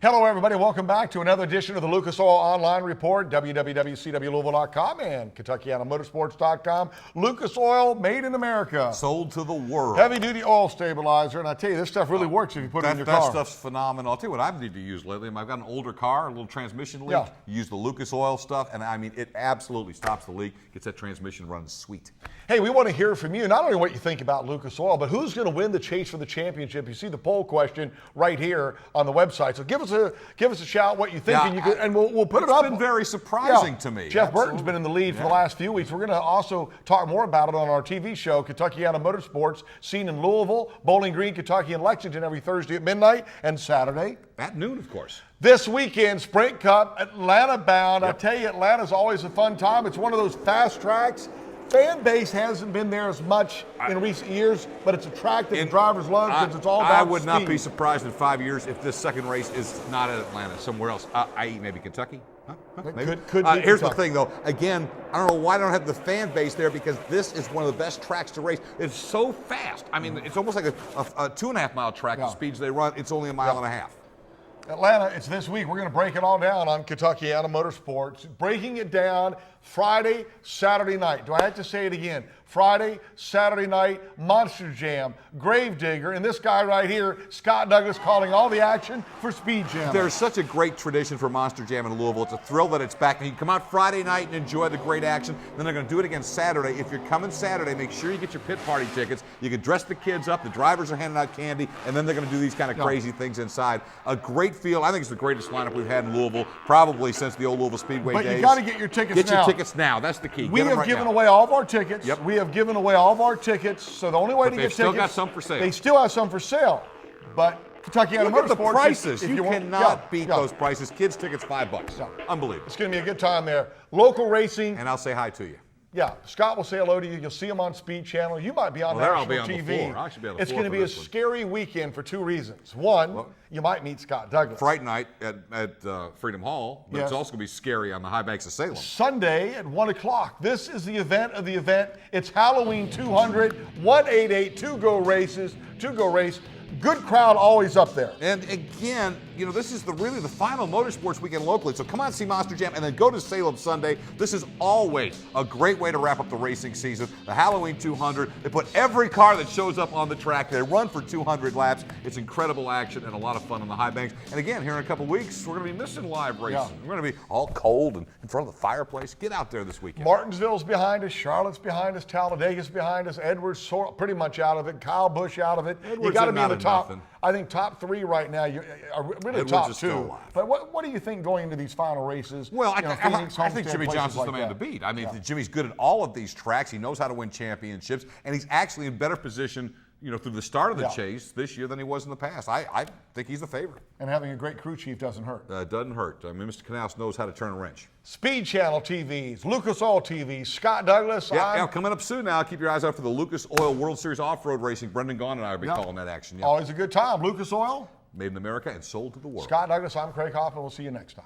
Hello, everybody. Welcome back to another edition of the Lucas Oil Online Report, www.cwlouisville.com and Kentuckiana Motorsports.com. Lucas Oil, made in America. Sold to the world. Heavy-duty oil stabilizer, and I tell you, this stuff really works if you put it in your car. That stuff's phenomenal. I'll tell you what I've needed to use lately. I've got an older car, a little transmission leak. Yeah. You use the Lucas Oil stuff, and I mean, it absolutely stops the leak, gets that transmission running sweet. Hey, we want to hear from you, not only what you think about Lucas Oil, but who's going to win the chase for the championship. You see the poll question right here on the website. So give us a shout what you think, and we'll put it up. It's been very surprising to me. Jeff Burton's been in the lead for the last few weeks. We're going to also talk more about it on our TV show, Kentuckiana Motorsports, seen in Louisville, Bowling Green, Kentucky, and Lexington every Thursday at midnight and Saturday at noon, of course. This weekend, Sprint Cup, Atlanta bound. I tell you, Atlanta's always a fun time. It's one of those fast tracks. Fan base hasn't been there as much in recent years, but it's a track that the drivers love because it's all about I would speed. not be surprised in 5 years if this second race is not at Atlanta, somewhere else, i.e. maybe Kentucky. Maybe. Could be here's Kentucky. the thing, though. Again, I don't know why I don't have the fan base there, because this is one of the best tracks to race. It's so fast. I mean, it's almost like a 2.5 mile track. The speeds they run, it's only a mile and a half. Atlanta, it's this week. We're going to break it all down on Kentuckiana Motorsports. Breaking it down Friday, Saturday night. Do I have to say it again? Friday, Saturday night, Monster Jam, Gravedigger, and this guy right here, Scott Douglas, calling all the action for Speed Jam. There's such a great tradition for Monster Jam in Louisville. It's a thrill that it's back. And you can come out Friday night and enjoy the great action. Then they're going to do it again Saturday. If you're coming Saturday, make sure you get your pit party tickets. You can dress the kids up. The drivers are handing out candy, and then they're going to do these kind of crazy things inside. A great feel. I think it's the greatest lineup we've had in Louisville, probably since the old Louisville Speedway days. But you got to get your tickets now. Get your tickets now. That's the key. We have given away all of our tickets. Yep. We have given away all of our tickets. So the only way to get tickets. They still got some for sale. They still have some for sale. But Kentuckiana Look Motorsports. at the prices. If you cannot beat those prices. Kids' tickets, $5. Yeah. Unbelievable. It's going to be a good time there. Local racing. And I'll say hi to you. Yeah, Scott will say hello to you. You'll see him on Speed Channel. You might be on national TV. I should be on the It's going to be a scary weekend for two reasons. One, you might meet Scott Douglas. Fright night at Freedom Hall, but it's also going to be scary on the high banks of Salem. Sunday at 1 o'clock. This is the event of the event. It's Halloween 200, 188, two-go races, two-go race. Good crowd always up there. And again, you know, this is really the final motorsports weekend locally. So come on, see Monster Jam, and then go to Salem Sunday. This is always a great way to wrap up the racing season. The Halloween 200. They put every car that shows up on the track. They run for 200 laps. It's incredible action and a lot of fun on the high banks. And again, here in a couple weeks, we're going to be missing live racing. Yeah. We're going to be all cold and in front of the fireplace. Get out there this weekend. Martinsville's behind us. Charlotte's behind us. Talladega's behind us. Edwards pretty much out of it. Kyle Busch out of it. Edwards you got to be in the top. Nothing. I think top three right now. You are really Edwards top is two. still alive. But what do you think going into these final races? Well, Phoenix, I think Jimmy Johnson's like the man to beat. I mean, Jimmy's good at all of these tracks. He knows how to win championships, and he's actually in better position, you know, through the start of the chase this year than he was in the past. I think he's the favorite. And having a great crew chief doesn't hurt. Doesn't hurt. I mean, Mr. Knaus knows how to turn a wrench. Speed Channel TVs, Lucas Oil TV, Scott Douglas. Yeah, coming up soon now. Keep your eyes out for the Lucas Oil World Series Off-Road Racing. Brendan Gaughan and I will be calling that action. Always a good time. Lucas Oil. Made in America and sold to the world. Scott Douglas, I'm Craig Hoffman. We'll see you next time.